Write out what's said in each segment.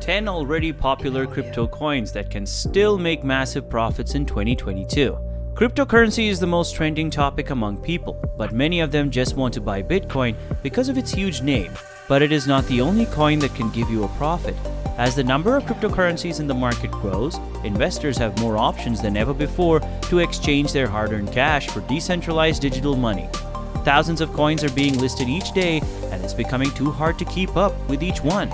10 already popular crypto coins that can still make massive profits in 2022. Cryptocurrency is the most trending topic among people, but many of them just want to buy Bitcoin because of its huge name. But it is not the only coin that can give you a profit. As the number of cryptocurrencies in the market grows, investors have more options than ever before to exchange their hard-earned cash for decentralized digital money. Thousands of coins are being listed each day, and it's becoming too hard to keep up with each one.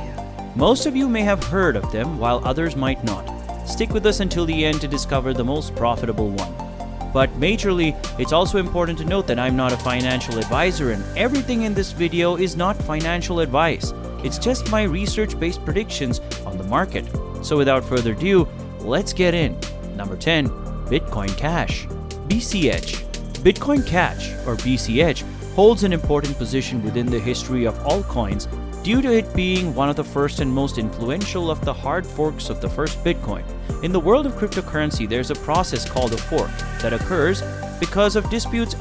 Most of you may have heard of them, while others might not. Stick with us until the end to discover the most profitable one. But majorly, it's also important to note that I'm not a financial advisor, and everything in this video is not financial advice. It's just my research-based predictions on the market. So without further ado, let's get in. Number 10. Bitcoin Cash. BCH. Bitcoin Cash, or BCH, holds an important position within the history of altcoins due to it being one of the first and most influential of the hard forks of the first Bitcoin. In the world of cryptocurrency, there's a process called a fork that occurs because of disputes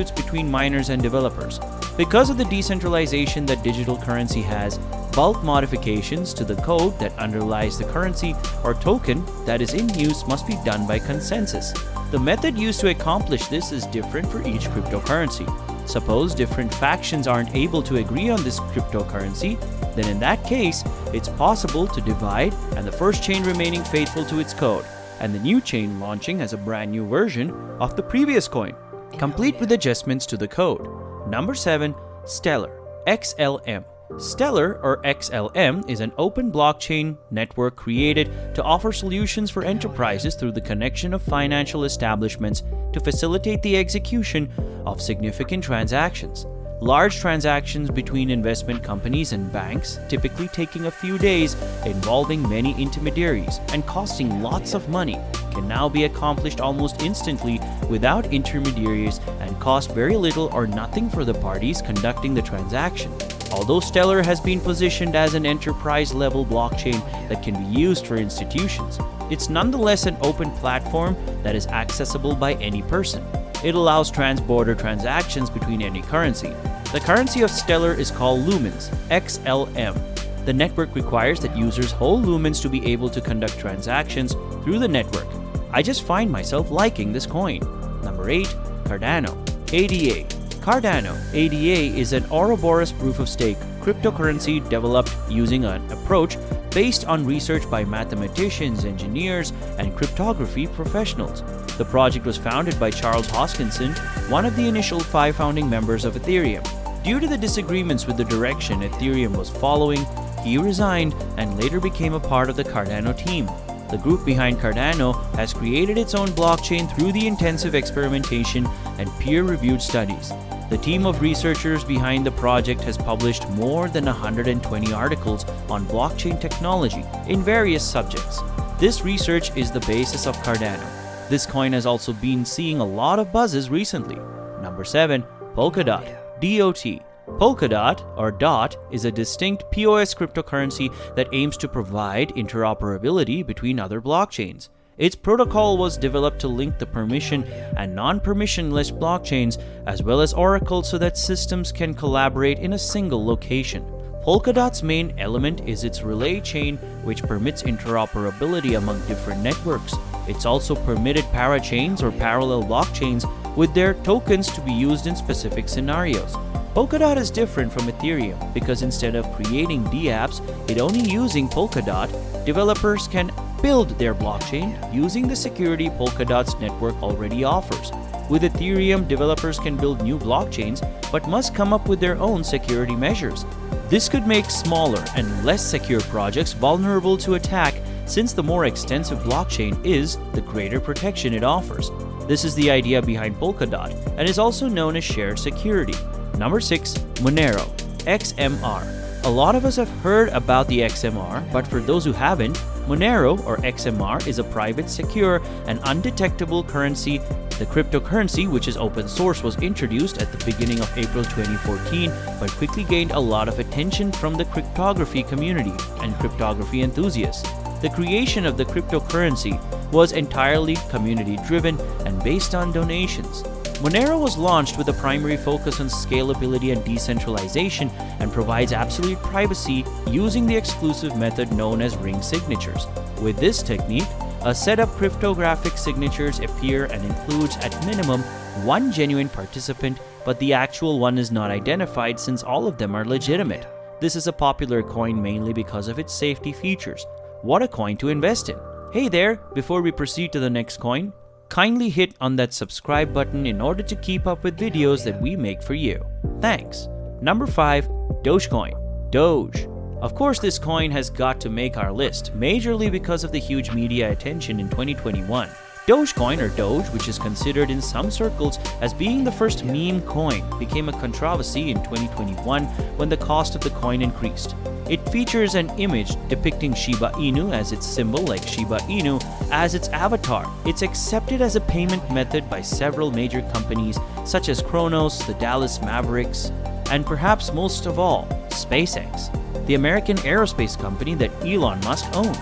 between miners and developers. Because of the decentralization that digital currency has, bulk modifications to the code that underlies the currency or token that is in use must be done by consensus. The method used to accomplish this is different for each cryptocurrency. Suppose different factions aren't able to agree on this cryptocurrency, then in that case, it's possible to divide and the first chain remaining faithful to its code, and the new chain launching as a brand new version of the previous coin, complete with adjustments to the code. Number 7. Stellar. XLM. Stellar, or XLM, is an open blockchain network created to offer solutions for enterprises through the connection of financial establishments to facilitate the execution of significant transactions. Large transactions between investment companies and banks, typically taking a few days, involving many intermediaries, and costing lots of money, can now be accomplished almost instantly without intermediaries and cost very little or nothing for the parties conducting the transaction. Although Stellar has been positioned as an enterprise-level blockchain that can be used for institutions, it's nonetheless an open platform that is accessible by any person. It allows trans-border transactions between any currency. The currency of Stellar is called lumens, XLM. The network requires that users hold lumens to be able to conduct transactions through the network. I just find myself liking this coin. Number 8. Cardano. ADA. Cardano, ADA, is an Ouroboros proof-of-stake cryptocurrency developed using an approach based on research by mathematicians, engineers, and cryptography professionals. The project was founded by Charles Hoskinson, one of the initial 5 founding members of Ethereum. Due to the disagreements with the direction Ethereum was following, he resigned and later became a part of the Cardano team. The group behind Cardano has created its own blockchain through the intensive experimentation and peer-reviewed studies. The team of researchers behind the project has published more than 120 articles on blockchain technology in various subjects. This research is the basis of Cardano. This coin has also been seeing a lot of buzzes recently. Number 7. Polkadot. DOT. Polkadot, or DOT, is a distinct POS cryptocurrency that aims to provide interoperability between other blockchains. Its protocol was developed to link the permission and non-permissionless blockchains as well as oracles so that systems can collaborate in a single location. Polkadot's main element is its relay chain, which permits interoperability among different networks. It's also permitted parachains or parallel blockchains with their tokens to be used in specific scenarios. Polkadot is different from Ethereum because instead of creating dApps, only using Polkadot, developers can build their blockchain using the security Polkadot's network already offers. With Ethereum, developers can build new blockchains but must come up with their own security measures. This could make smaller and less secure projects vulnerable to attack, since the more extensive blockchain is, the greater protection it offers. This is the idea behind Polkadot and is also known as shared security. Number 6. MONERO. XMR. A lot of us have heard about the XMR, but for those who haven't, Monero, or XMR, is a private, secure, and undetectable currency. The cryptocurrency, which is open source, was introduced at the beginning of April 2014, but quickly gained a lot of attention from the cryptography community and cryptography enthusiasts. The creation of the cryptocurrency was entirely community-driven and based on donations. MONERO was launched with a primary focus on scalability and decentralization and provides absolute privacy using the exclusive method known as ring signatures. With this technique, a set of cryptographic signatures appear and includes at minimum one genuine participant, but the actual one is not identified since all of them are legitimate. This is a popular coin mainly because of its safety features. What a coin to invest in! Hey there, before we proceed to the next coin, kindly hit on that subscribe button in order to keep up with videos that we make for you. Thanks. Number 5. DOGECOIN. Doge. Of course, this coin has got to make our list, majorly because of the huge media attention in 2021. DOGECOIN, or Doge, which is considered in some circles as being the first meme coin, became a controversy in 2021 when the cost of the coin increased. It features an image depicting Shiba Inu as its symbol, like Shiba Inu as its avatar. It's accepted as a payment method by several major companies such as Kronos, the Dallas Mavericks, and perhaps most of all, SpaceX, the American aerospace company that Elon Musk owns.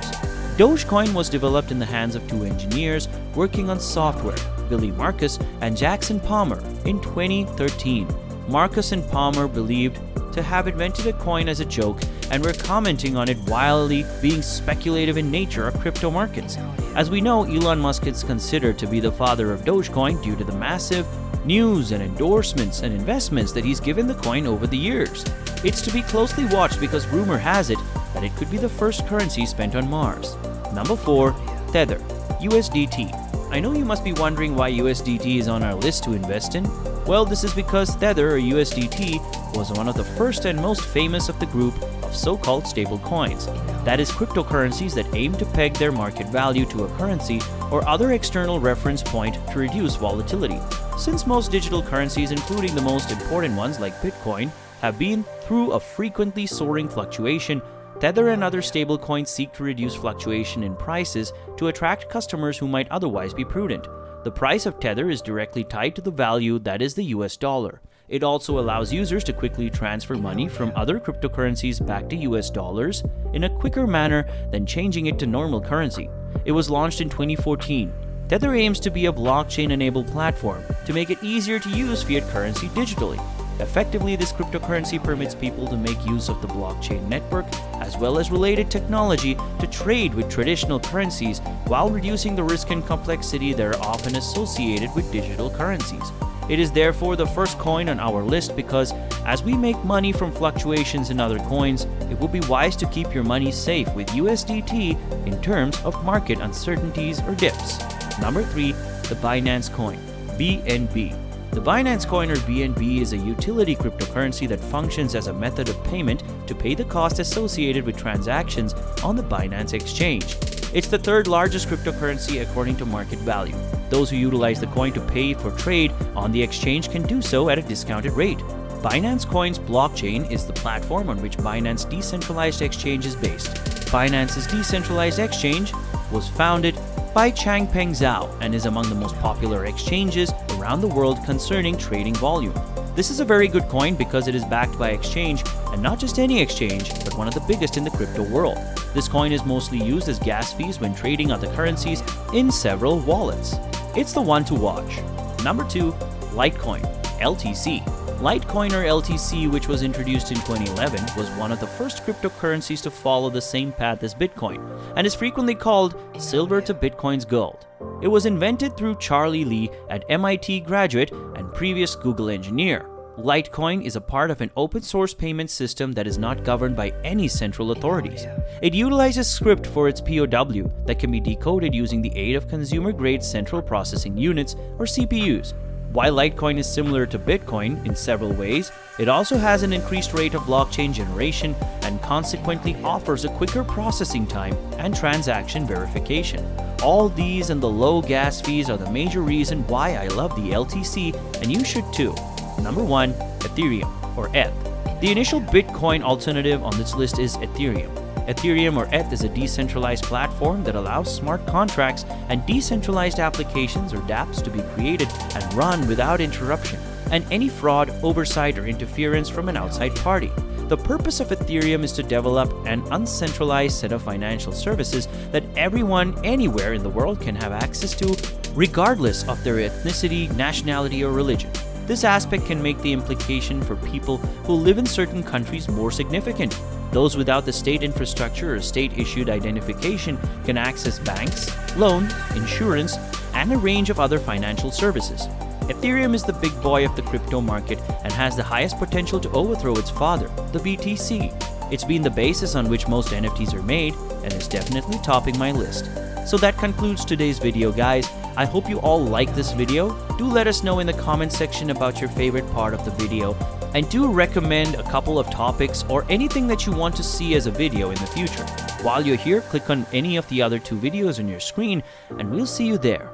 DOGECOIN was developed in the hands of two engineers working on software, Billy Marcus and Jackson Palmer, in 2013. Marcus and Palmer believed to have invented a coin as a joke and were commenting on it wildly, being speculative in nature of crypto markets. As we know, Elon Musk is considered to be the father of DOGECOIN due to the massive news and endorsements and investments that he's given the coin over the years. It's to be closely watched because rumor has it that it could be the first currency spent on Mars. Number 4. Tether. USDT. I know you must be wondering why USDT is on our list to invest in. Well, this is because Tether, or USDT, was one of the first and most famous of the group of so-called stable coins. That is, cryptocurrencies that aim to peg their market value to a currency or other external reference point to reduce volatility. Since most digital currencies, including the most important ones like Bitcoin, have been through a frequently soaring fluctuation, Tether and other stablecoins seek to reduce fluctuation in prices to attract customers who might otherwise be prudent. The price of Tether is directly tied to the value, that is the US dollar. It also allows users to quickly transfer money from other cryptocurrencies back to US dollars in a quicker manner than changing it to normal currency. It was launched in 2014. Tether aims to be a blockchain-enabled platform to make it easier to use fiat currency digitally. Effectively, this cryptocurrency permits people to make use of the blockchain network as well as related technology to trade with traditional currencies while reducing the risk and complexity that are often associated with digital currencies. It is therefore the first coin on our list because as we make money from fluctuations in other coins, it would be wise to keep your money safe with USDT in terms of market uncertainties or dips. Number 3. The Binance coin, BNB. The Binance coin, or BNB, is a utility cryptocurrency that functions as a method of payment to pay the cost associated with transactions on the Binance exchange. It's the third largest cryptocurrency according to market value. Those who utilize the coin to pay for trade on the exchange can do so at a discounted rate. Binance Coin's blockchain is the platform on which Binance Decentralized Exchange is based. Binance's decentralized exchange was founded by Changpeng Zhao and is among the most popular exchanges around the world concerning trading volume. This is a very good coin because it is backed by exchange, and not just any exchange, but one of the biggest in the crypto world. This coin is mostly used as gas fees when trading other currencies in several wallets. It's the one to watch. Number 2. LITECOIN, LTC. LITECOIN, or LTC, which was introduced in 2011, was one of the first cryptocurrencies to follow the same path as Bitcoin, and is frequently called silver to Bitcoin's gold. It was invented through Charlie Lee, an MIT graduate and previous Google engineer. LITECOIN is a part of an open-source payment system that is not governed by any central authorities. It utilizes script for its POW that can be decoded using the aid of consumer-grade central processing units, or CPUs. While LITECOIN is similar to Bitcoin in several ways, it also has an increased rate of blockchain generation and consequently offers a quicker processing time and transaction verification. All these and the low gas fees are the major reason why I love the LTC, and you should too. Number 1. ETHEREUM, or ETH. The initial Bitcoin alternative on this list is ETHEREUM. ETHEREUM, or ETH, is a decentralized platform that allows smart contracts and decentralized applications, or dApps, to be created and run without interruption and any fraud, oversight, or interference from an outside party. The purpose of ETHEREUM is to develop an uncentralized set of financial services that everyone anywhere in the world can have access to regardless of their ethnicity, nationality, or religion. This aspect can make the implication for people who live in certain countries more significant. Those without the state infrastructure or state-issued identification can access banks, loans, insurance, and a range of other financial services. Ethereum is the big boy of the crypto market and has the highest potential to overthrow its father, the BTC. It's been the basis on which most NFTs are made and is definitely topping my list. So that concludes today's video, guys. I hope you all like this video. Do let us know in the comment section about your favorite part of the video, and do recommend a couple of topics or anything that you want to see as a video in the future. While you're here, click on any of the other 2 videos on your screen and we'll see you there.